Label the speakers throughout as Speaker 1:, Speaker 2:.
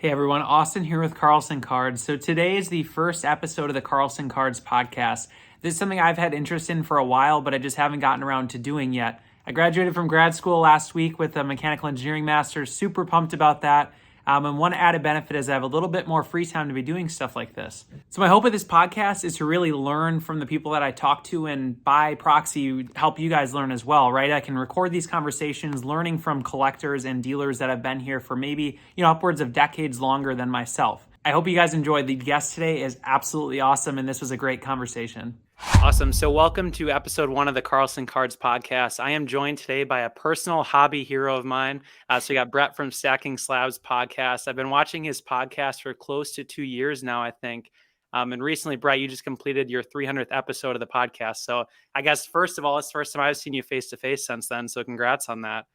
Speaker 1: Hey everyone, Austin here with Carlson Cards. So today is the first episode of the Carlson Cards podcast. This is something I've had interest in for a while, but I just haven't gotten around to doing yet. I graduated from grad school last week with a mechanical engineering master's, super pumped about that. And one added benefit is I have a little bit more free time to be doing stuff like this. So my hope with this podcast is to really learn from the people that I talk to and by proxy help you guys learn as well, right? I can record these conversations learning from collectors and dealers that have been here for maybe, upwards of decades longer than myself. I hope you guys enjoyed. The guest today is absolutely awesome, and this was a great conversation. Awesome. So welcome to episode 1 of the Carlson Cards podcast. I am joined today by a personal hobby hero of mine. So we got Brett from Stacking Slabs podcast. I've been watching his podcast for close to 2 years now, I think. And recently, Brett, you just completed your 300th episode of the podcast. So I guess, first of all, it's the first time I've seen you face to face since then. So congrats on that.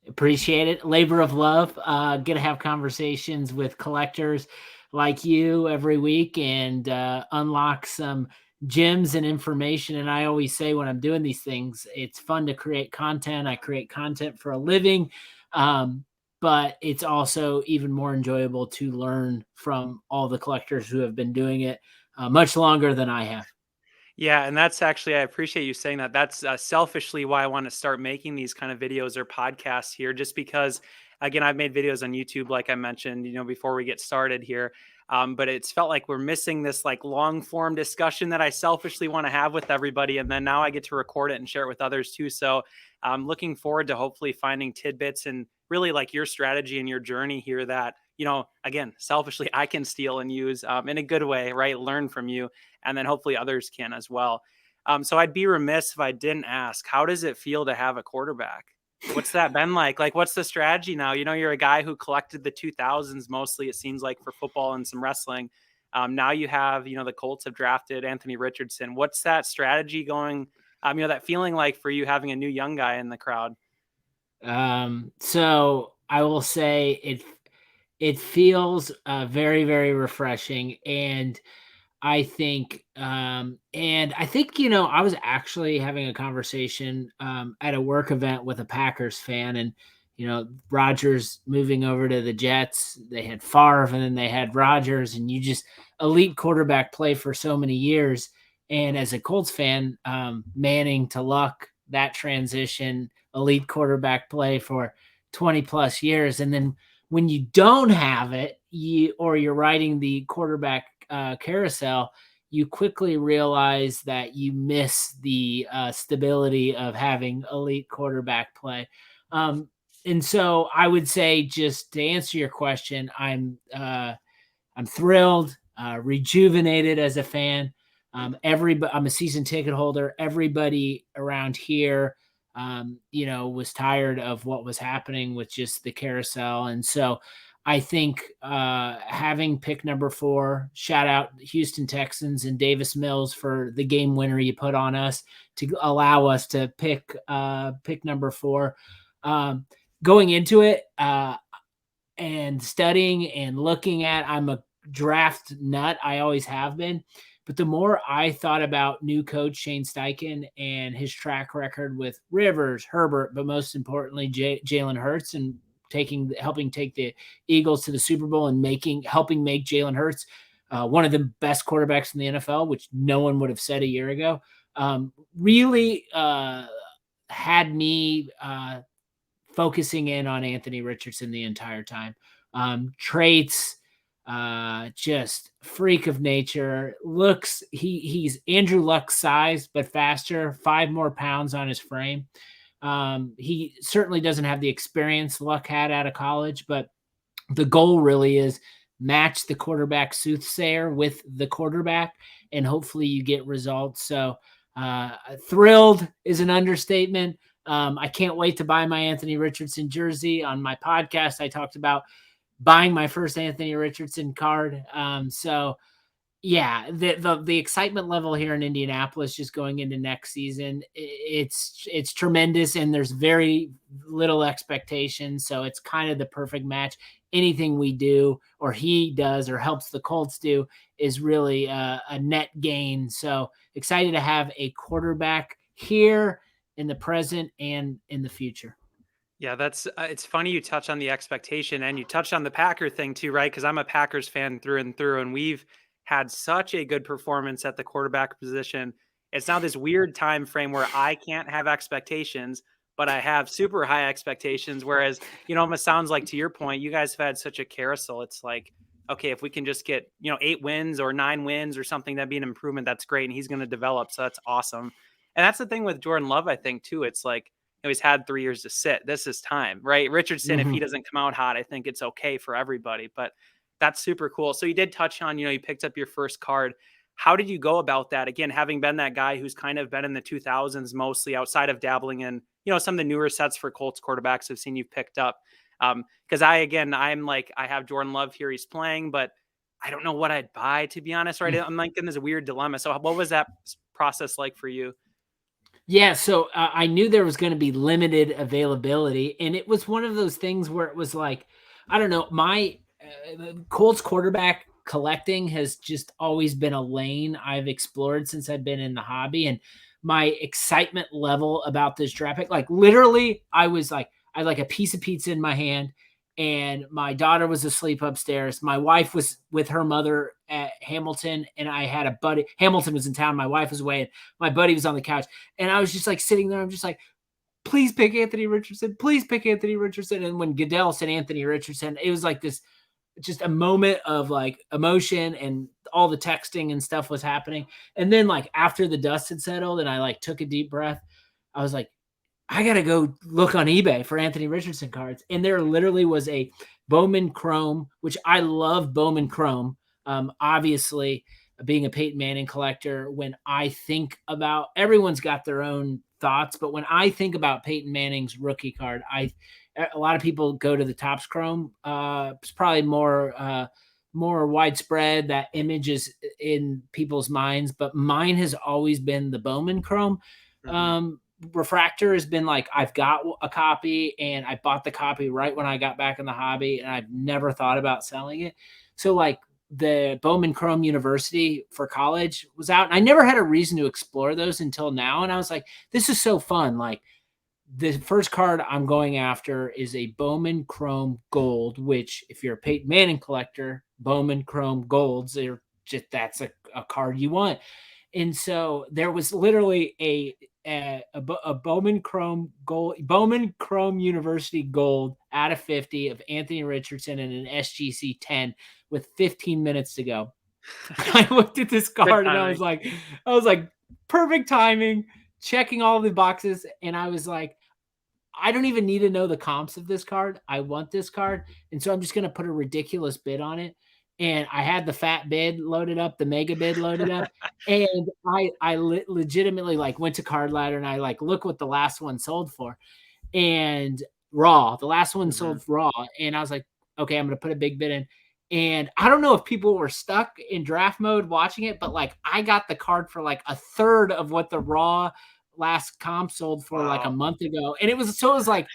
Speaker 2: Appreciate it. Labor of love. Get to have conversations with collectors like you every week and unlock some gems and information. And I always say when I'm doing these things, it's fun to create content. I create content for a living, but it's also even more enjoyable to learn from all the collectors who have been doing it much longer than I have.
Speaker 1: Yeah, and that's actually, I appreciate you saying that. That's selfishly why I want to start making these kind of videos or podcasts here, just because, again, I've made videos on YouTube, like I mentioned, before we get started here. But it's felt like we're missing this like long form discussion that I selfishly want to have with everybody. And then now I get to record it and share it with others too. So I'm looking forward to hopefully finding tidbits and really like your strategy and your journey here that, again, selfishly I can steal and use in a good way, right? Learn from you. And then hopefully others can as well. So I'd be remiss if I didn't ask, how does it feel to have a quarterback? What's that been like? Like, what's the strategy now? You're a guy who collected the 2000s mostly, it seems like, for football and some wrestling. Now you have, the Colts have drafted Anthony Richardson. What's that strategy going, that feeling like for you having a new young guy in the crowd?
Speaker 2: So I will say it feels very, very refreshing. And I think, I was actually having a conversation at a work event with a Packers fan, and Rodgers moving over to the Jets. They had Favre, and then they had Rodgers, and you just elite quarterback play for so many years. And as a Colts fan, Manning to Luck, that transition, elite quarterback play for 20 plus years, and then when you don't have it, you're riding the quarterback carousel, you quickly realize that you miss the stability of having elite quarterback play. And so I would say, just to answer your question, I'm thrilled, rejuvenated as a fan. I'm a season ticket holder. Everybody around here, was tired of what was happening with just the carousel. And so I think having pick number 4, shout out Houston Texans and Davis Mills for the game winner you put on us to allow us to pick number 4. Going into it and studying and looking at, I'm a draft nut. I always have been. But the more I thought about new coach Shane Steichen and his track record with Rivers, Herbert, but most importantly, Jalen Hurts, and helping take the Eagles to the Super Bowl and helping make Jalen Hurts one of the best quarterbacks in the NFL, which no one would have said a year ago, really had me focusing in on Anthony Richardson the entire time. Traits, just freak of nature. He's Andrew Luck's size, but faster, 5 more pounds on his frame. He certainly doesn't have the experience Luck had out of college, but the goal really is match the quarterback soothsayer with the quarterback, and hopefully you get results. So thrilled is an understatement. I can't wait to buy my Anthony Richardson jersey. On my podcast, I talked about buying my first Anthony Richardson card. So yeah, the excitement level here in Indianapolis just going into next season, it's tremendous, and there's very little expectation. So it's kind of the perfect match. Anything we do or he does or helps the Colts do is really a net gain. So excited to have a quarterback here in the present and in the future.
Speaker 1: Yeah, that's it's funny you touch on the expectation and you touched on the Packer thing too, right? Because I'm a Packers fan through and through, and we've had such a good performance at the quarterback position. It's now this weird time frame where I can't have expectations, but I have super high expectations. Whereas, almost sounds like to your point, you guys have had such a carousel. It's like, okay, if we can just get 8 wins or 9 wins or something, that'd be an improvement. That's great, and he's going to develop. So that's awesome. And that's the thing with Jordan Love, I think too. It's like he's had 3 years to sit. This is time, right? Richardson, if he
Speaker 2: Mhm.
Speaker 1: doesn't come out hot, I think it's okay for everybody, but that's super cool. So you did touch on, you picked up your first card. How did you go about that? Again, having been that guy who's kind of been in the 2000s mostly outside of dabbling in, some of the newer sets for Colts quarterbacks I've seen you've picked up. Because I'm like, I have Jordan Love here, he's playing, but I don't know what I'd buy, to be honest, right? I'm like in this weird dilemma. So what was that process like for you?
Speaker 2: Yeah, so I knew there was going to be limited availability, and it was one of those things where it was like, I don't know, my Colts quarterback collecting has just always been a lane I've explored since I've been in the hobby, and my excitement level about this draft pick, like literally, I was like, I had like a piece of pizza in my hand, and my daughter was asleep upstairs. My wife was with her mother at Hamilton, and I had a buddy. Hamilton was in town. My wife was away, and my buddy was on the couch. And I was just like sitting there. I'm just like, please pick Anthony Richardson. Please pick Anthony Richardson. And when Goodell said Anthony Richardson, it was like this just a moment of like emotion, and all the texting and stuff was happening. And then like after the dust had settled and I like took a deep breath, I was like, I gotta go look on eBay for Anthony Richardson cards. And there literally was a Bowman Chrome, which I love Bowman Chrome. Obviously, being a Peyton Manning collector, when I think about, everyone's got their own thoughts, but when I think about Peyton Manning's rookie card, a lot of people go to the Topps Chrome. It's probably more widespread. That image is in people's minds, but mine has always been the Bowman Chrome.
Speaker 1: Mhm.
Speaker 2: Um, Refractor has been like, I've got a copy and I bought the copy right when I got back in the hobby, and I've never thought about selling it. So like the Bowman Chrome University for college was out, and I never had a reason to explore those until now. And I was like, this is so fun. Like the first card I'm going after is a Bowman Chrome Gold, which if you're a Peyton Manning collector, Bowman Chrome Golds, that's a card you want. And so there was literally a Bowman Chrome Gold, Bowman Chrome University Gold out of 50 of Anthony Richardson and an SGC 10 with 15 minutes to go. I looked at this
Speaker 1: Good
Speaker 2: card and
Speaker 1: timing.
Speaker 2: I was like, perfect timing, checking all the boxes. And I was like, I don't even need to know the comps of this card. I want this card. And so I'm just going to put a ridiculous bid on it. And I had the fat bid loaded up, the mega bid loaded up. And legitimately like went to Card Ladder and I like, look what the last one sold for. And the last one
Speaker 1: Mhm.
Speaker 2: sold raw. And I was like, okay, I'm going to put a big bid in. And I don't know if people were stuck in draft mode watching it, but like I got the card for like a third of what the raw last comp sold for like a
Speaker 1: Wow.
Speaker 2: month ago. And it was like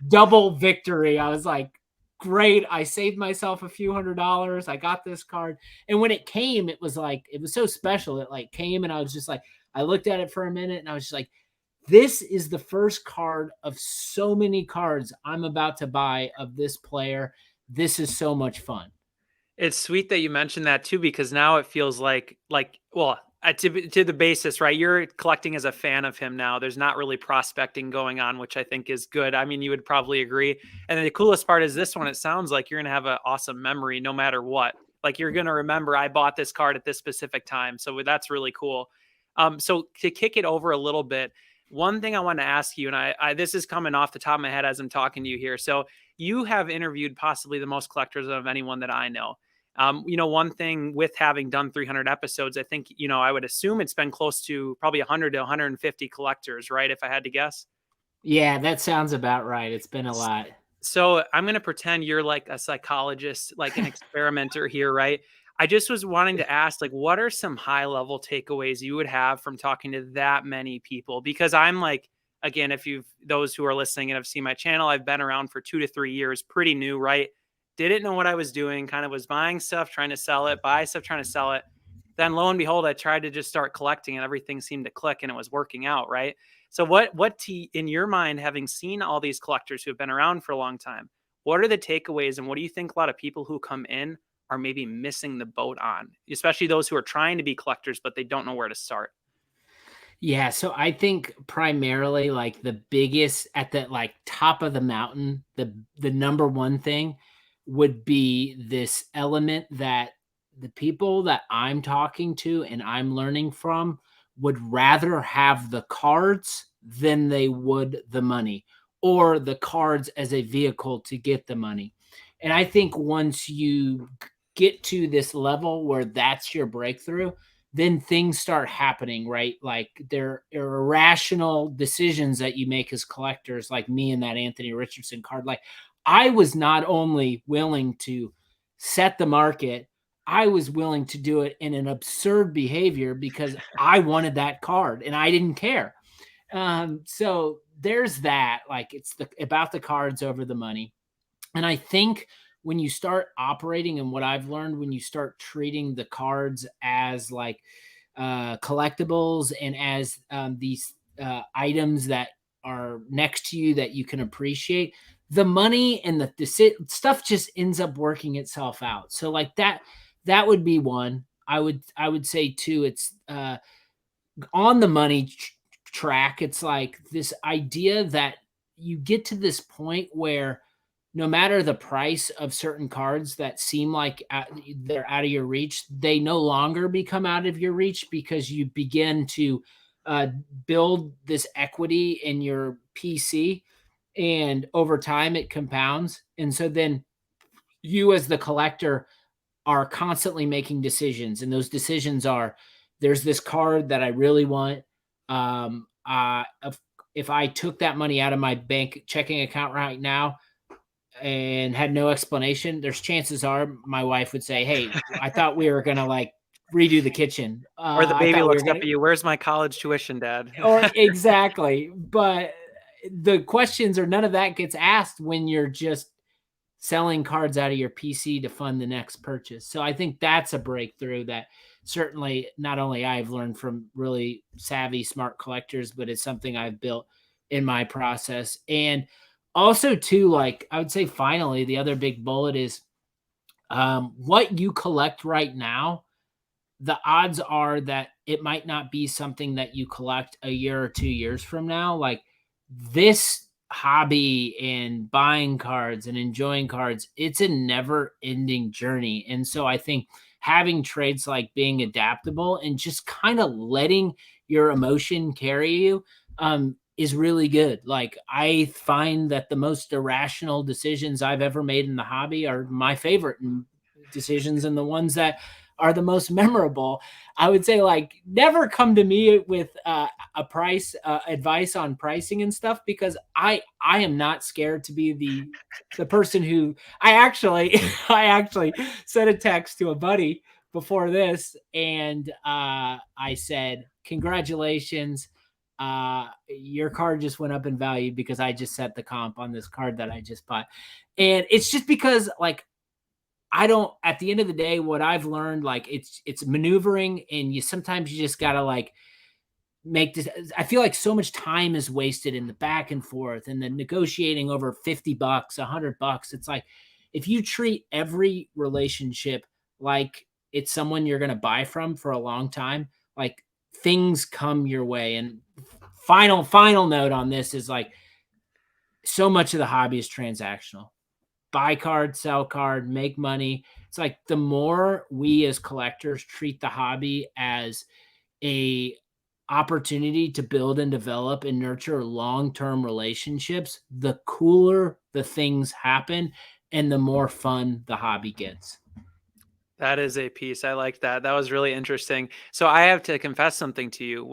Speaker 2: double victory. I was like, great. I saved myself a few $100s. I got this card. And when it came, it was like, it was so special. It like came and I was just like, I looked at it for a minute and I was just like, this is the first card of so many cards I'm about to buy of this player. This is so much fun.
Speaker 1: It's sweet that you mentioned that too, because now it feels like well, to the basis, right? You're collecting as a fan of him now. There's not really prospecting going on, which I think is good. I mean, you would probably agree. And then the coolest part is this one. It sounds like you're gonna have an awesome memory no matter what. Like you're gonna remember I bought this card at this specific time. So that's really cool. So to kick it over a little bit, one thing I want to ask you, and I this is coming off the top of my head as I'm talking to you here. So you have interviewed possibly the most collectors of anyone that I know. One thing with having done 300 episodes, I think, I would assume it's been close to probably 100 to 150 collectors, right? If I had to guess.
Speaker 2: Yeah, that sounds about right. It's been a lot.
Speaker 1: So I'm going to pretend you're like a psychologist, like an experimenter here, right? I just was wanting to ask, like, what are some high level takeaways you would have from talking to that many people? Because I'm like, again, if you've those who are listening and have seen my channel, I've been around for 2 to 3 years, pretty new, right? Didn't know what I was doing, kind of was buying stuff, trying to sell it, buy stuff, trying to sell it. Then lo and behold, I tried to just start collecting and everything seemed to click and it was working out, right? So in your mind, having seen all these collectors who have been around for a long time, what are the takeaways and what do you think a lot of people who come in are maybe missing the boat on, especially those who are trying to be collectors but they don't know where to start?
Speaker 2: Yeah, so I think primarily like the biggest at the like top of the mountain, the number one thing would be this element that the people that I'm talking to and I'm learning from would rather have the cards than they would the money, or the cards as a vehicle to get the money. And I think once you get to this level where that's your breakthrough, then things start happening, right? Like there are irrational decisions that you make as collectors, like me and that Anthony Richardson card. Like I was not only willing to set the market, I was willing to do it in an absurd behavior because I wanted that card and I didn't care. So there's that. Like it's about the cards over the money. And I think when you start operating, and what I've learned, when you start treating the cards as like collectibles and as these items that are next to you that you can appreciate, the money and the stuff just ends up working itself out. So like that would be one. I would say two. It's on the money track. It's like this idea that you get to this point where no matter the price of certain cards that seem like they're out of your reach, they no longer become out of your reach because you begin to uh, build this equity in your PC, and over time it compounds. And so then you, as the collector, are constantly making decisions, and those decisions are: there's this card that I really want. If I took that money out of my bank checking account right now and had no explanation, there's chances are my wife would say, "Hey, I thought we were gonna like redo the kitchen.
Speaker 1: Or the
Speaker 2: I
Speaker 1: baby
Speaker 2: thought we
Speaker 1: looks
Speaker 2: were
Speaker 1: up
Speaker 2: gonna,"
Speaker 1: at you, "Where's my college tuition, dad?"
Speaker 2: or exactly. But the questions or none of that gets asked when you're just selling cards out of your PC to fund the next purchase. So I think that's a breakthrough that certainly not only I've learned from really savvy, smart collectors, but it's something I've built in my process. And also, too, like I would say, finally, the other big bullet is what you collect right now. The odds are that it might not be something that you collect a year or 2 years from now. Like this hobby and buying cards and enjoying cards, it's a never ending journey. And so I think having traits like being adaptable and just kind of letting your emotion carry you is really good. Like I find that the most irrational decisions I've ever made in the hobby are my favorite decisions, and the ones that are the most memorable. I would say like never come to me with a price advice on pricing and stuff, because I am not scared to be the person who I actually I actually sent a text to a buddy before this, and I said, "Congratulations, your card just went up in value because I just set the comp on this card that I just bought." And it's just because like I don't, at the end of the day, what I've learned, like it's maneuvering, and you sometimes you just gotta like make this. I feel like so much time is wasted in the back and forth and the negotiating over $50, $100. It's like if you treat every relationship like it's someone you're gonna buy from for a long time, like things come your way. And final note on this is like so much of the hobby is transactional. Buy card, sell card, make money. It's like the more we as collectors treat the hobby as a opportunity to build and develop and nurture long-term relationships, the cooler the things happen and the more fun the hobby gets.
Speaker 1: That is a piece. I like that. That was really interesting. So I have to confess something to you.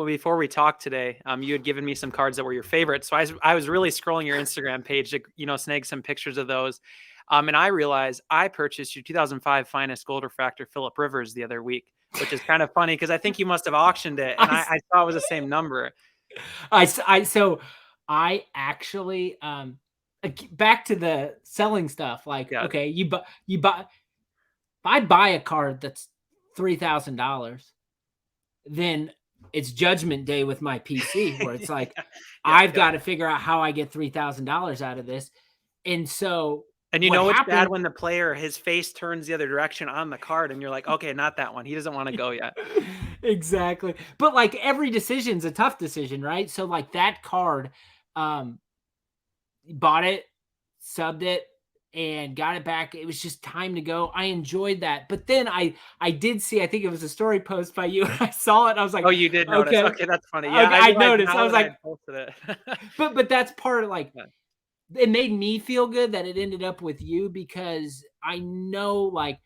Speaker 1: Before we talked today, you had given me some cards that were your favorites. So I was really scrolling your Instagram page to, snag some pictures of those. And I realized I purchased your 2005 finest gold refractor Philip Rivers the other week, which is kind of funny because I think you must have auctioned it, and I saw it was the same number.
Speaker 2: So I actually back to the selling stuff. Like,
Speaker 1: Yeah.
Speaker 2: okay, you buy if I buy a card that's $3,000, then it's judgment day with my PC where it's like,
Speaker 3: Yep,
Speaker 2: I've
Speaker 3: yep.
Speaker 2: got to figure out how I get $3,000 out of this. And so
Speaker 3: And you
Speaker 2: what
Speaker 3: know it's bad
Speaker 2: happened?
Speaker 3: when the player, his face turns the other direction on the card, and you're like, "Okay, not that one. He doesn't wanna go yet."
Speaker 2: Exactly. But like every decision's a tough decision, right? So like that card, um, bought it, subbed it, and got it back. It was just time to go. I enjoyed that. But then I did see, I think it was a story post by you. I saw it. And I was like,
Speaker 3: Oh, you did notice.
Speaker 2: okay.
Speaker 3: Okay, that's funny. Yeah,
Speaker 2: Okay,
Speaker 3: I
Speaker 2: I
Speaker 3: realized
Speaker 2: noticed. I
Speaker 3: now
Speaker 2: was
Speaker 3: that I
Speaker 2: like,
Speaker 3: had posted it.
Speaker 2: but that's part of like
Speaker 3: Yeah.
Speaker 2: it made me feel good that it ended up with you because I know like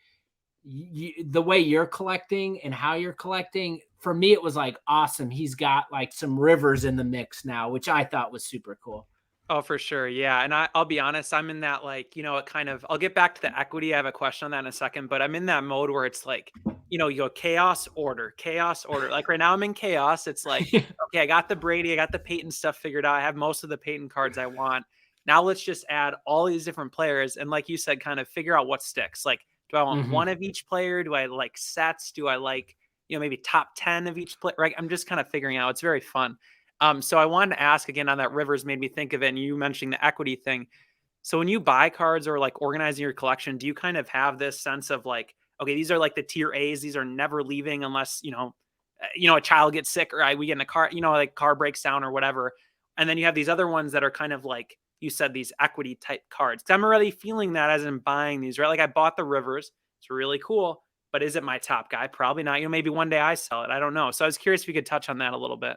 Speaker 2: the way you're collecting and how you're collecting. For me, it was like awesome. He's got like some rivers in the mix now, which I thought was super cool.
Speaker 3: Oh, for sure. Yeah. And I'll be honest, I'm in that like, it kind of, I'll get back to the equity. I have a question on that in a second, but I'm in that mode where it's like, you go chaos, order, chaos, order. Like right now I'm in chaos. It's like, okay, I got the Brady, I got the Peyton stuff figured out. I have most of the Peyton cards I want. Now let's just add all these different players. And like you said, kind of figure out what sticks. Like, do I want
Speaker 2: Mhm.
Speaker 3: one of each player? Do I like sets? Do I like, maybe top 10 of each player? Right. I'm just kind of figuring out. It's very fun. So I wanted to ask again on that Rivers made me think of it, and you mentioning the equity thing. So when you buy cards or like organizing your collection, do you kind of have this sense of like, okay, these are like the tier A's, these are never leaving unless, a child gets sick or we get in a car, like car breaks down or whatever. And then you have these other ones that are kind of like you said, these equity type cards. I'm already feeling that as I'm buying these, right? Like I bought the Rivers. It's really cool, but is it my top guy? Probably not. Maybe one day I sell it. I don't know. So I was curious if you could touch on that a little bit.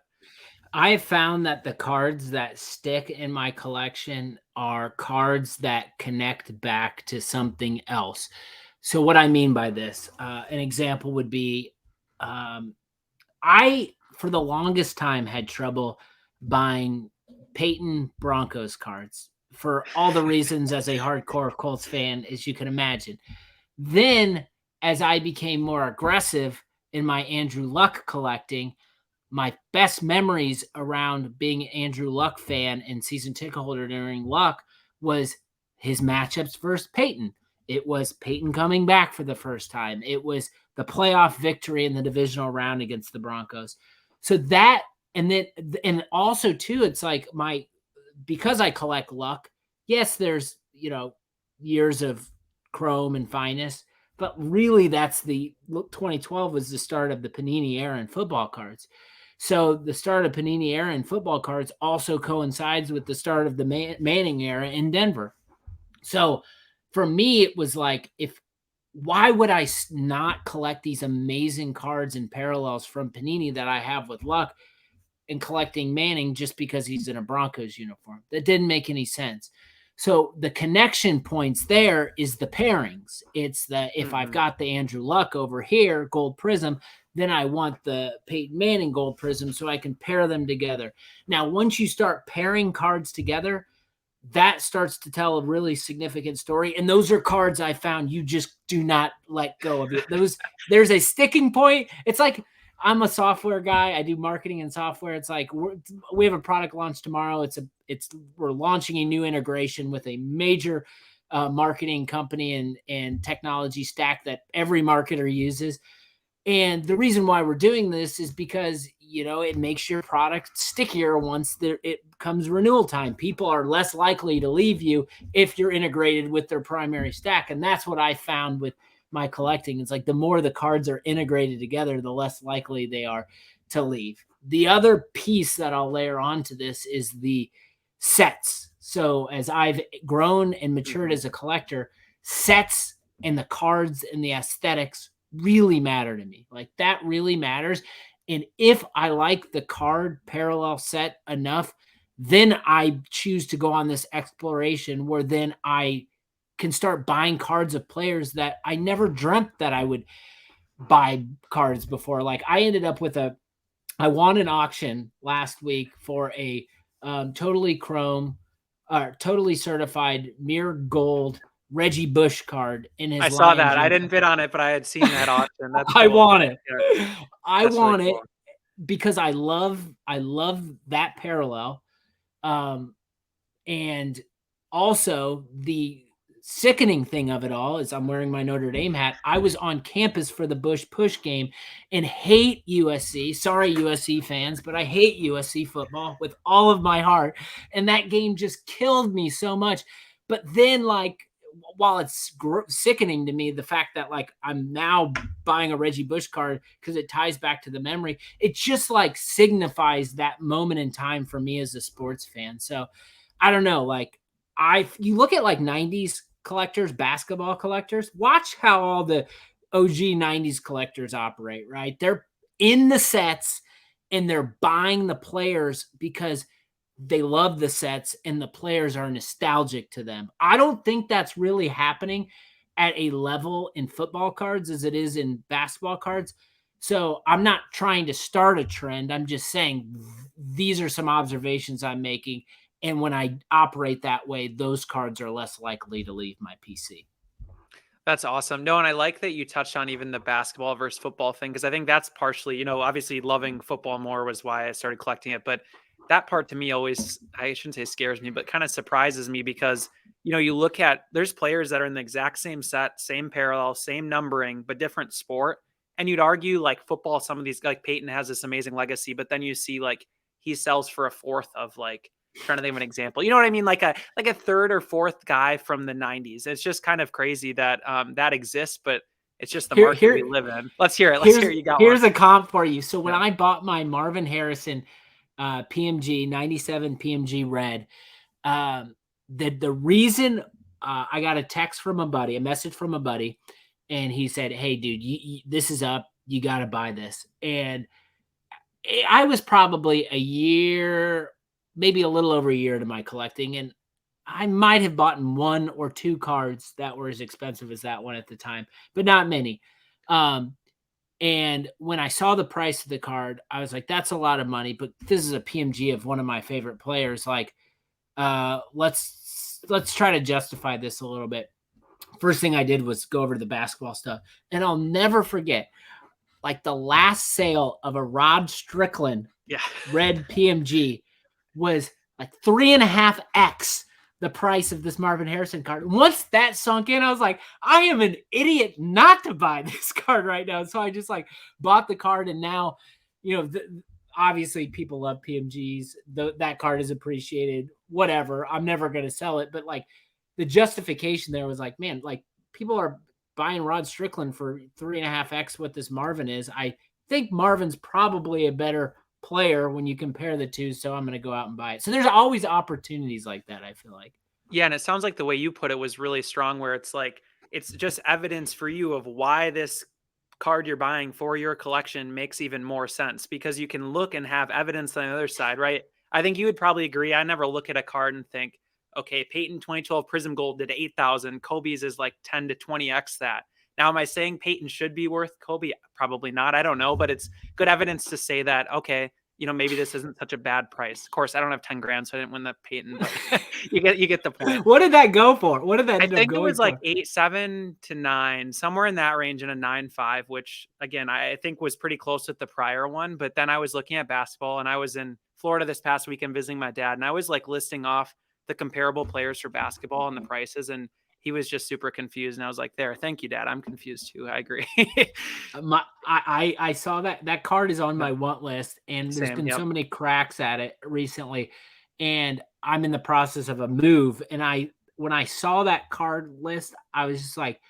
Speaker 2: I have found that the cards that stick in my collection are cards that connect back to something else. So, what I mean by this, an example would be um, I, for the longest time, had trouble buying Peyton Broncos cards for all the reasons as a hardcore Colts fan, as you can imagine. Then, as I became more aggressive in my Andrew Luck collecting, my best memories around being an Andrew Luck fan and season ticket holder during Luck was his matchups versus Peyton. It was Peyton coming back for the first time. It was the playoff victory in the divisional round against the Broncos. So that, and also too, it's like because I collect Luck, yes, there's, years of Chrome and Finest, but really that's 2012 was the start of the Panini era in football cards. So the start of Panini era in football cards also coincides with the start of the Manning era in Denver. So for me, it was like, why would I not collect these amazing cards and parallels from Panini that I have with Luck and collecting Manning just because he's in a Broncos uniform? That didn't make any sense. So the connection points there is the pairings. It's that if I've got the Andrew Luck over here, gold prism, then I want the Peyton Manning gold prism so I can pair them together. Now, once you start pairing cards together, that starts to tell a really significant story. And those are cards I found you just do not let go of it. There's a sticking point. It's like, I'm a software guy. I do marketing and software. It's like we have a product launch tomorrow. We're launching a new integration with a major marketing company and technology stack that every marketer uses. And the reason why we're doing this is because, it makes your product stickier once it comes renewal time. People are less likely to leave you if you're integrated with their primary stack. And that's what I found with my collecting. It's like the more the cards are integrated together, the less likely they are to leave. The other piece that I'll layer onto this is the sets. So as I've grown and matured as a collector, sets and the cards and the aesthetics really matter to me. Like that really matters. And if I like the card parallel set enough, then I choose to go on this exploration where then I can start buying cards of players that I never dreamt that I would buy cards before. Like I ended up with I won an auction last week for a totally chrome, totally certified mirror gold Reggie Bush card in his
Speaker 3: I saw
Speaker 2: Lions
Speaker 3: that. I
Speaker 2: uniform.
Speaker 3: didn't bid on it, but I had seen that auction. That's
Speaker 2: I
Speaker 3: cool.
Speaker 2: want it.
Speaker 3: Yeah,
Speaker 2: I
Speaker 3: that's really
Speaker 2: want it
Speaker 3: cool.
Speaker 2: because I love that parallel. And also sickening thing of it all is I'm wearing my Notre Dame hat. I was on campus for the Bush Push game and hate USC. Sorry, USC fans, but I hate USC football with all of my heart. And that game just killed me so much. But then, like, while it's sickening to me, the fact that like I'm now buying a Reggie Bush card because it ties back to the memory, it just like signifies that moment in time for me as a sports fan. So I don't know, like you look at like 90s collectors, basketball collectors, watch how all the OG 90s collectors operate, right? They're in the sets and they're buying the players because they love the sets and the players are nostalgic to them. I don't think that's really happening at a level in football cards as it is in basketball cards. So I'm not trying to start a trend. I'm just saying these are some observations I'm making. And when I operate that way, those cards are less likely to leave my PC.
Speaker 3: That's awesome. No, and I like that you touched on even the basketball versus football thing, because I think that's partially, obviously loving football more was why I started collecting it. But that part to me always, I shouldn't say scares me, but kind of surprises me because, you look at, there's players that are in the exact same set, same parallel, same numbering, but different sport. And you'd argue like football, some of these, like Peyton has this amazing legacy, but then you see like he sells for a fourth of like, trying to think of an example. You know what I mean? Like a third or fourth guy from the 90s. It's just kind of crazy that that exists, but it's just the market we live in. Let's hear it. Let's hear it. You got
Speaker 2: Here's a comp for you. So when I bought my Marvin Harrison PMG 97 PMG red, the reason I got a text from a message from a buddy, and he said, "Hey, dude, this is up. You got to buy this." And I was probably a year, maybe a little over a year to my collecting, and I might have bought one or two cards that were as expensive as that one at the time, but not many. And when I saw the price of the card, I was like, that's a lot of money, but this is a PMG of one of my favorite players. Like, let's try to justify this a little bit. First thing I did was go over to the basketball stuff, and I'll never forget, like the last sale of a Rod Strickland red PMG was like 3.5x the price of this Marvin Harrison card. Once that sunk in, I was like, I am an idiot not to buy this card right now. So I just like bought the card, and now, obviously people love PMGs. That card is appreciated, whatever. I'm never going to sell it. But like the justification there was like, man, like people are buying Rod Strickland for 3.5x what this Marvin is. I think Marvin's probably a better player when you compare the two, so I'm going to go out and buy it. So there's always opportunities like that, I feel like.
Speaker 3: Yeah, and it sounds like the way you put it was really strong, where it's like it's just evidence for you of why this card you're buying for your collection makes even more sense, because you can look and have evidence on the other side, right? I think you would probably agree. I never look at a card and think, okay, Peyton 2012 Prism Gold did 8,000. Kobe's is like 10 to 20x that. Now, am I saying Peyton should be worth Kobe? Probably not. I don't know, but it's good evidence to say that, okay, maybe this isn't such a bad price. Of course, I don't have 10 grand, so I didn't win the Peyton. But you get the point.
Speaker 2: What did that go for? What did that?
Speaker 3: I think it was like 8.7 to 9, somewhere in that range, and a 9.5, which again I think was pretty close with the prior one. But then I was looking at basketball, and I was in Florida this past weekend visiting my dad, and I was like listing off the comparable players for basketball and the prices, and he was just super confused. And I was like, there, thank you, Dad. I'm confused too. I agree.
Speaker 2: I saw that card is on my want list, and there's been so many cracks at it recently, and I'm in the process of a move. And when I saw that card list, I was just like,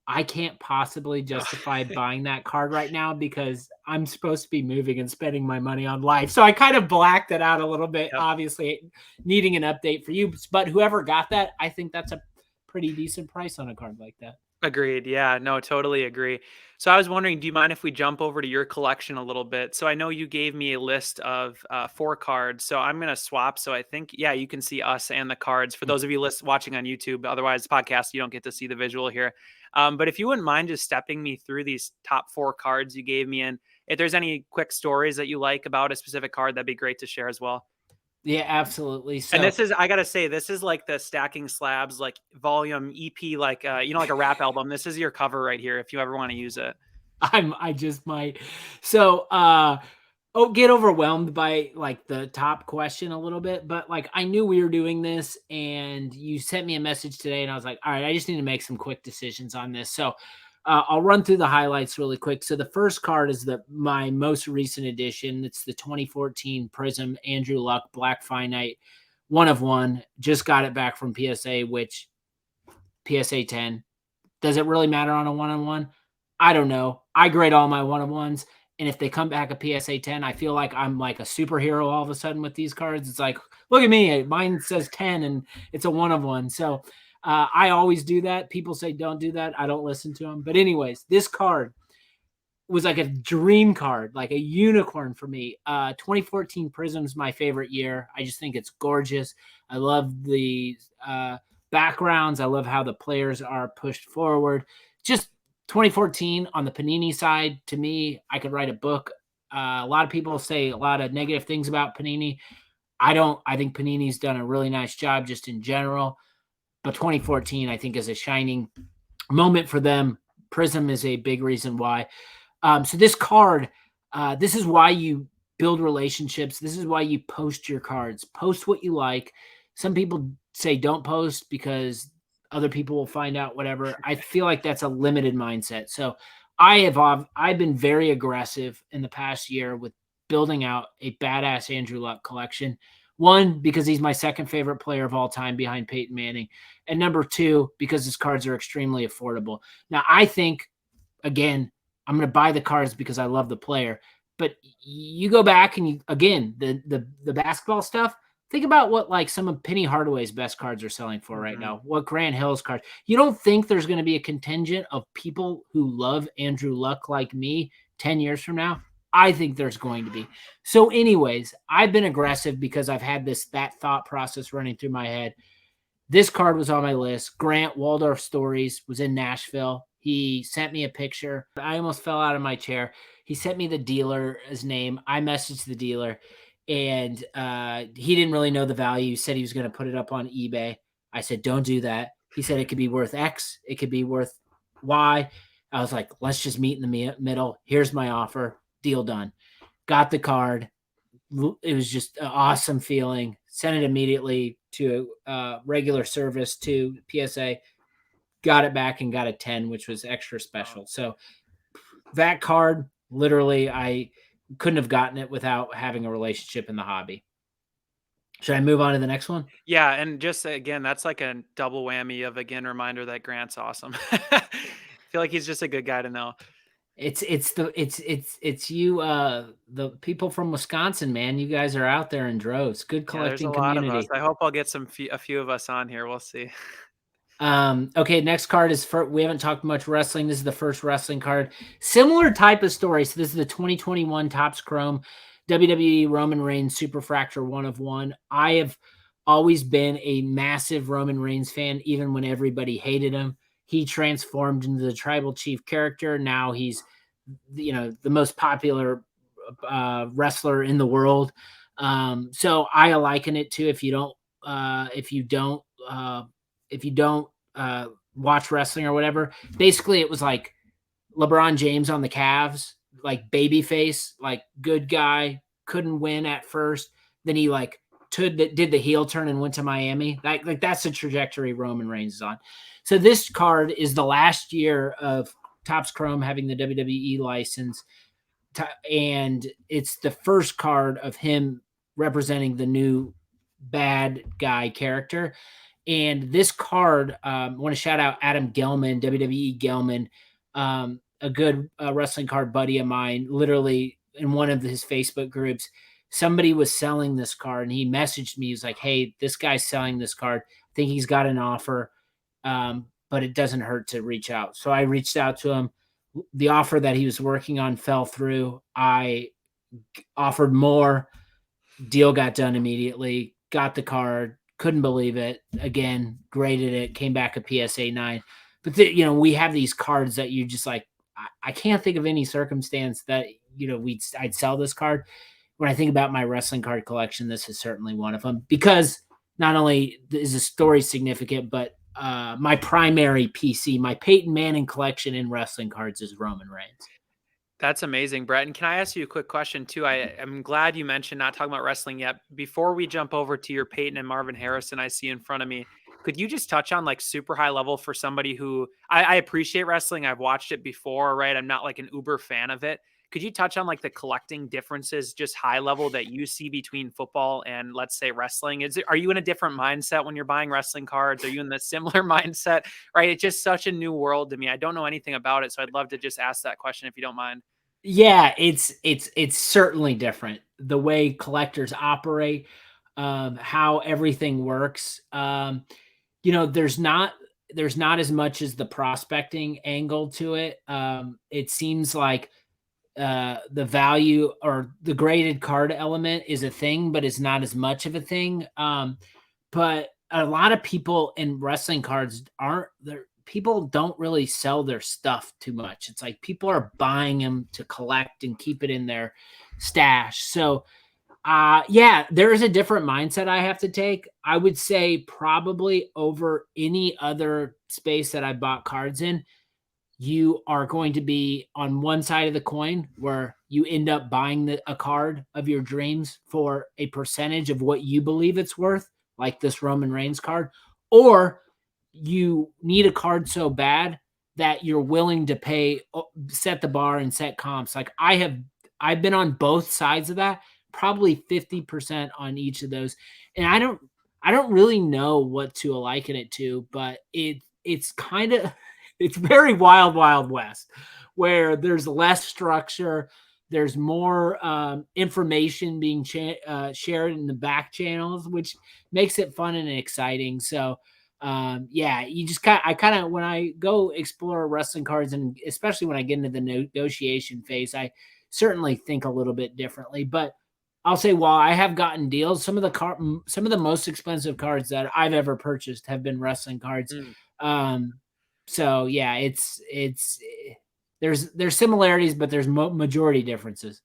Speaker 2: I can't possibly justify buying that card right now because I'm supposed to be moving and spending my money on life. So I kind of blacked it out a little bit, obviously needing an update for you. But whoever got that, I think that's a pretty decent price on a card like that.
Speaker 3: Agreed. Yeah, no, totally agree. So I was wondering, do you mind if we jump over to your collection a little bit? So I know you gave me a list of 4 cards, so I'm going to swap. So I think, you can see us and the cards for those of you watching on YouTube. Otherwise, podcast, you don't get to see the visual here. But if you wouldn't mind just stepping me through these top 4 cards you gave me, and if there's any quick stories that you like about a specific card, that'd be great to share as well.
Speaker 2: Yeah, absolutely. So,
Speaker 3: and this is, I got to say, this is like the Stacking Slabs, like volume EP, like, like a rap album. This is your cover right here if you ever want to use it.
Speaker 2: I just might. So get overwhelmed by like the top question a little bit, but like I knew we were doing this and you sent me a message today and I was like, all right, I just need to make some quick decisions on this. So I'll run through the highlights really quick. So the first card is my most recent edition. It's the 2014 Prism Andrew Luck Black Finite 1/1. Just got it back from PSA, which PSA 10. Does it really matter on a 1/1? I don't know. I grade all my 1/1s. And if they come back a PSA 10, I feel like I'm like a superhero all of a sudden with these cards. It's like, look at me. Mine says 10 and it's a 1/1. So I always do that. People say don't do that. I don't listen to them. But anyways, this card was like a dream card, like a unicorn for me. 2014 Prism's my favorite year. I just think it's gorgeous. I love the backgrounds. I love how the players are pushed forward. Just 2014 on the Panini side, to me, I could write a book. A lot of people say a lot of negative things about Panini. I don't. I think Panini's done a really nice job just in general. But 2014, I think, is a shining moment for them. Prism is a big reason why. So this card, this is why you build relationships. This is why you post your cards. Post what you like. Some people say don't post because other people will find out, whatever. I feel like that's a limited mindset. So I've been very aggressive in the past year with building out a badass Andrew Luck collection. One, because he's my second favorite player of all time behind Peyton Manning. And number two, because his cards are extremely affordable. Now, I think, again, I'm going to buy the cards because I love the player. But you go back and the basketball stuff, think about what like some of Penny Hardaway's best cards are selling for right now. What Grant Hill's cards. You don't think there's going to be a contingent of people who love Andrew Luck like me 10 years from now? I think there's going to be. So anyways, I've been aggressive because I've had that thought process running through my head. This card was on my list. Grant Waldorf Stories was in Nashville. He sent me a picture. I almost fell out of my chair. He sent me the dealer's name. I messaged the dealer, and he didn't really know the value. He said he was going to put it up on eBay. I said, don't do that. He said it could be worth X. It could be worth Y. I was like, let's just meet in the middle. Here's my offer. Deal done. Got the card. It was just an awesome feeling. Sent it immediately to regular service to PSA. Got it back and got a 10, which was extra special. So that card, literally, I couldn't have gotten it without having a relationship in the hobby. Should I move on to the next one?
Speaker 3: Yeah, and just again, that's like a double whammy of reminder that Grant's awesome. I feel like he's just a good guy to know.
Speaker 2: It's you, the people from Wisconsin, man. You guys are out there in droves. Good collecting community.
Speaker 3: Lot of us. I hope I'll get a few of us on here. We'll see.
Speaker 2: Okay, next card is we haven't talked much wrestling. This is the first wrestling card. Similar type of story. So this is the 2021 Topps Chrome WWE Roman Reigns Superfractor 1/1. I have always been a massive Roman Reigns fan, even when everybody hated him. He transformed into the tribal chief character. Now he's, the most popular wrestler in the world. So I liken it to if you don't watch wrestling or whatever. Basically, it was like LeBron James on the Cavs, like baby face, like good guy, couldn't win at first. Then he did the heel turn and went to Miami. That's the trajectory Roman Reigns is on. So this card is the last year of Topps Chrome having the WWE license, and it's the first card of him representing the new bad guy character. And this card, I want to shout out Adam Gelman, WWE Gelman, a good wrestling card buddy of mine. Literally in one of his Facebook groups, somebody was selling this card, and he messaged me. He was like, "Hey, this guy's selling this card. I think he's got an offer, but it doesn't hurt to reach out." So I reached out to him. The offer that he was working on fell through. I offered more. Deal got done immediately. Got the card. Couldn't believe it. Again, graded it. Came back a PSA 9. But we have these cards that you just like. I can't think of any circumstance that I'd sell this card. When I think about my wrestling card collection, this is certainly one of them, because not only is the story significant, but my primary PC, my Peyton Manning collection in wrestling cards is Roman Reigns.
Speaker 3: That's amazing, Brett. And can I ask you a quick question too? I'm glad you mentioned not talking about wrestling yet. Before we jump over to your Peyton and Marvin Harrison I see in front of me, could you just touch on like super high level for somebody who I appreciate wrestling. I've watched it before, right? I'm not like an uber fan of it. Could you touch on like the collecting differences, just high level that you see between football and let's say wrestling? Are you in a different mindset when you're buying wrestling cards? Are you in the similar mindset? Right? It's just such a new world to me. I don't know anything about it, so I'd love to just ask that question if you don't mind.
Speaker 2: Yeah, it's certainly different. The way collectors operate, how everything works. There's not as much as the prospecting angle to it. It seems like the value or the graded card element is a thing, but it's not as much of a thing. But a lot of people in wrestling cards aren't there. People don't really sell their stuff too much. It's like people are buying them to collect and keep it in their stash. So, yeah, there is a different mindset I have to take. I would say probably over any other space that I bought cards in, you are going to be on one side of the coin where you end up buying a card of your dreams for a percentage of what you believe it's worth, like this Roman Reigns card, or you need a card so bad that you're willing to pay, set the bar and set comps. Like I've been on both sides of that, probably 50% on each of those. And I don't really know what to liken it to, but it's kind of it's very wild, wild west, where there's less structure, there's more information being shared in the back channels, which makes it fun and exciting. So, yeah, I kind of when I go explore wrestling cards, and especially when I get into the negotiation phase, I certainly think a little bit differently. But I'll say, while I have gotten deals, some of the most expensive cards that I've ever purchased have been wrestling cards.
Speaker 3: Mm.
Speaker 2: So yeah, there's similarities, but there's majority differences.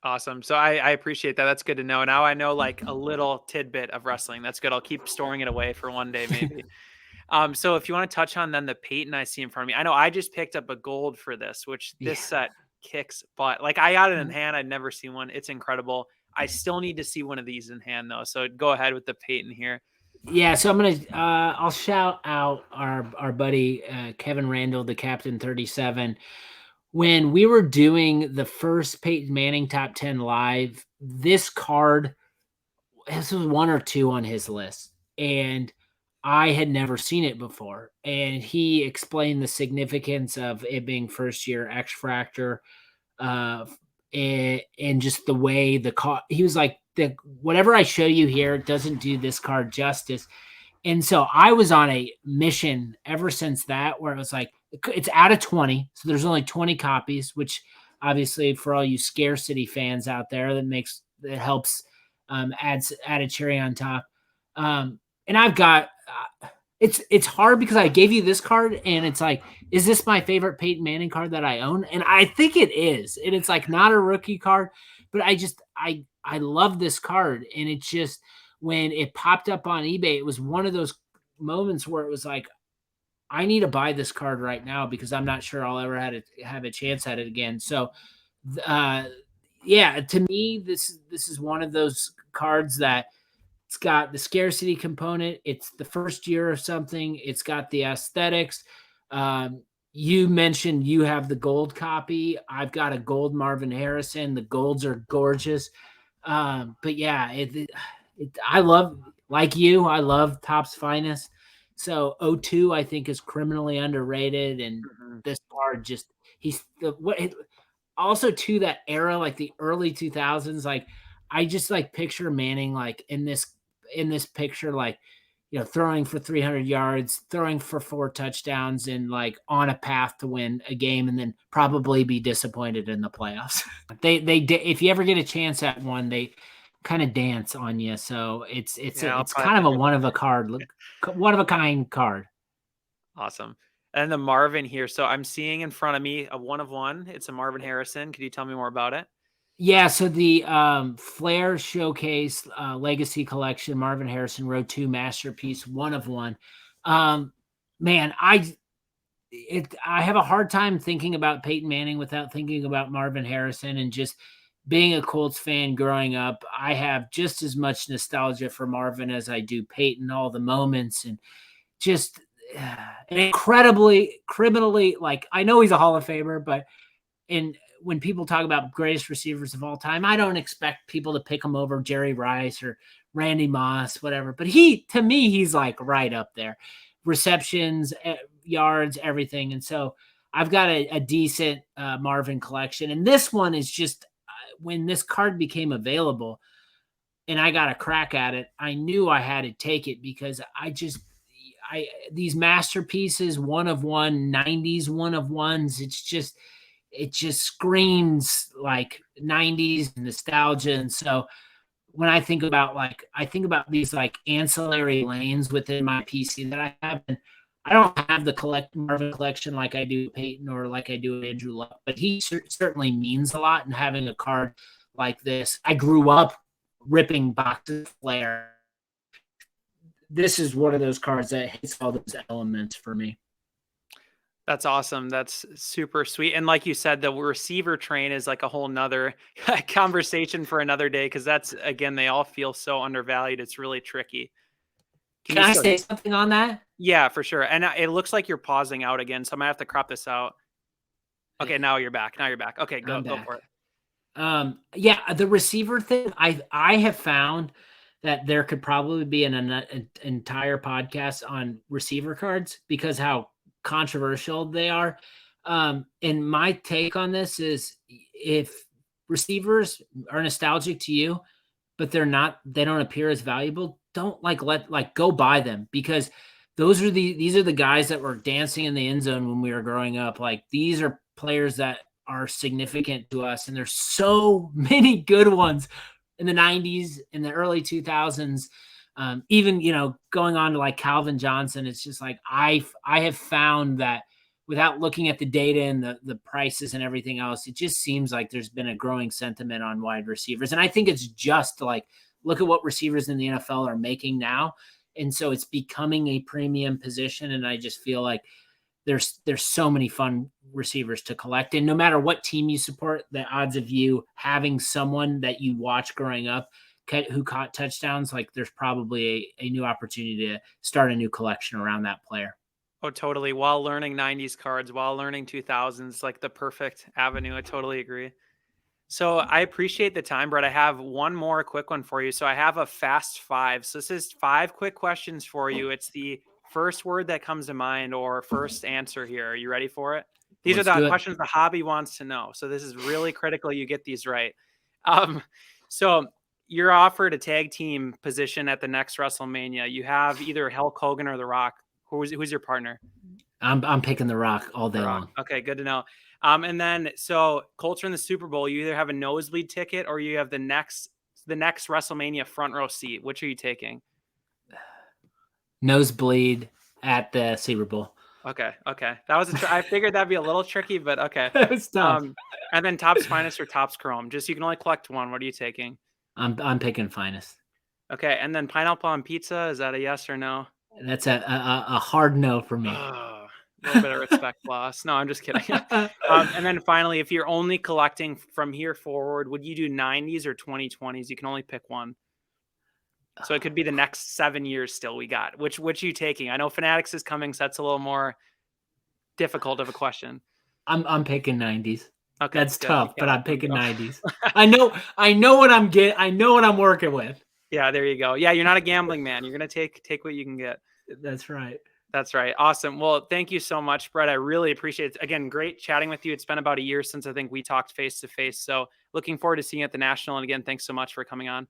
Speaker 3: Awesome. So I appreciate that. That's good to know. Now I know like a little tidbit of wrestling. That's good. I'll keep storing it away for one day, maybe. So if you want to touch on then the Peyton I see in front of me, I know I just picked up a gold for this, which this set kicks butt. Like I got it in hand. I'd never seen one. It's incredible. I still need to see one of these in hand though. So go ahead with the Peyton here.
Speaker 2: Yeah, so I'm gonna I'll shout out our buddy Kevin Randall, the Captain 37. When we were doing the first Peyton Manning top 10 live, this was one or two on his list, and I had never seen it before. And he explained the significance of it being first year X Fractor, uh, and just the way the card. He was like, whatever I show you here doesn't do this card justice. And so I was on a mission ever since that, where it was like, it's out of 20. So there's only 20 copies, which obviously for all you scarcity fans out there, that helps add a cherry on top. And I've got, it's hard because I gave you this card and it's like, is this my favorite Peyton Manning card that I own? And I think it is. And it's like not a rookie card, but I love this card. And it's just, when it popped up on eBay, it was one of those moments where it was like, I need to buy this card right now because I'm not sure I'll ever have a chance at it again. So, yeah, to me, this is one of those cards that it's got the scarcity component. It's the first year of something. It's got the aesthetics. You mentioned you have the gold copy. I've got a gold Marvin Harrison. The golds are gorgeous. But yeah, I love, like you, I love Topps Finest. So 02, I think, is criminally underrated. And this card also to that era, like the early 2000s, like I just like picture Manning like in this picture, like, throwing for 300 yards, throwing for 4 touchdowns, and like on a path to win a game, and then probably be disappointed in the playoffs. They if you ever get a chance at one, they kind of dance on you. So it's kind of a one of a kind card.
Speaker 3: Awesome. And the Marvin here. So I'm seeing in front of me a 1 of 1. It's a Marvin Harrison. Could you tell me more about it?
Speaker 2: Yeah, so the Flair Showcase Legacy Collection, Marvin Harrison Row 2 Masterpiece, 1 of 1. Man, I have a hard time thinking about Peyton Manning without thinking about Marvin Harrison, and just being a Colts fan growing up, I have just as much nostalgia for Marvin as I do Peyton, all the moments and just an incredibly criminally, like, I know he's a Hall of Famer, but when people talk about greatest receivers of all time, I don't expect people to pick him over Jerry Rice or Randy Moss, whatever. But to me, he's like right up there. Receptions, yards, everything. And so I've got a decent Marvin collection. And this one is just when this card became available and I got a crack at it, I knew I had to take it because these masterpieces, one of one, 90s one of ones, it just screams like 90s nostalgia. And so when I think about these like ancillary lanes within my PC that I have, and I don't have the Marvin collection like I do Peyton or like I do Andrew Luck, but he certainly means a lot. And having a card like this, I grew up ripping boxes of Flair. This is one of those cards that hits all those elements for me.
Speaker 3: That's awesome. That's super sweet. And like you said, the receiver train is like a whole nother conversation for another day. Cause that's, again, they all feel so undervalued. It's really tricky.
Speaker 2: Can I say something on that?
Speaker 3: Yeah, for sure. And it looks like you're pausing out again. So I'm gonna have to crop this out. Okay. Now you're back. Okay. Go for it.
Speaker 2: Yeah. The receiver thing, I have found that there could probably be an entire podcast on receiver cards because how controversial they are. And my take on this is if receivers are nostalgic to you, but they don't appear as valuable, don't go buy them, because these are the guys that were dancing in the end zone when we were growing up. Like, these are players that are significant to us. And there's so many good ones in the 90s, in the early 2000s. Even, going on to like Calvin Johnson, it's just like, I have found that without looking at the data and the prices and everything else, it just seems like there's been a growing sentiment on wide receivers. And I think it's just like, look at what receivers in the NFL are making now. And so it's becoming a premium position. And I just feel like there's so many fun receivers to collect. And no matter what team you support, the odds of you having someone that you watch growing up who caught touchdowns, like, there's probably a new opportunity to start a new collection around that player.
Speaker 3: Oh, totally. While learning 90s cards, while learning 2000s, like the perfect avenue. I totally agree. So I appreciate the time, Brett. I have one more quick one for you. So I have a fast 5. So this is 5 quick questions for you. It's the first word that comes to mind or first answer here. Are you ready for it? These are the questions the hobby wants to know. So this is really critical you get these right. So you're offered a tag team position at the next WrestleMania. You have either Hulk Hogan or The Rock. Who's your partner?
Speaker 2: I'm picking The Rock all day long.
Speaker 3: Okay, good to know. And then, so Colts are in the Super Bowl. You either have a nosebleed ticket or you have the next WrestleMania front row seat. Which are you taking?
Speaker 2: Nosebleed at the Super Bowl.
Speaker 3: Okay. That was I figured that'd be a little tricky, but okay.
Speaker 2: It's tough.
Speaker 3: And then Topps Finest or Topps Chrome. Just, you can only collect one. What are you taking?
Speaker 2: I'm picking Finest.
Speaker 3: Okay, and then pineapple on pizza. Is that a yes or no?
Speaker 2: That's a hard no for me.
Speaker 3: A little bit of respect loss. No, I'm just kidding. And then finally, if you're only collecting from here forward, would you do 90s or 2020s? You can only pick one. So it could be the next 7 years still we got. Which are you taking? I know Fanatics is coming, so that's a little more difficult of a question.
Speaker 2: I'm picking 90s.
Speaker 3: Okay,
Speaker 2: that's tough, but I'm picking 90s. I know what I'm getting. I know what I'm working with.
Speaker 3: Yeah, there you go. Yeah, you're not a gambling man. You're gonna take what you can get.
Speaker 2: That's right.
Speaker 3: That's right. Awesome. Well, thank you so much, Brett. I really appreciate it. Again, great chatting with you. It's been about a year since I think we talked face to face. So looking forward to seeing you at the National. And again, thanks so much for coming on.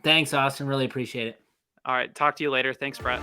Speaker 2: Thanks, Austin. Really appreciate it.
Speaker 3: All right. Talk to you later. Thanks, Brett.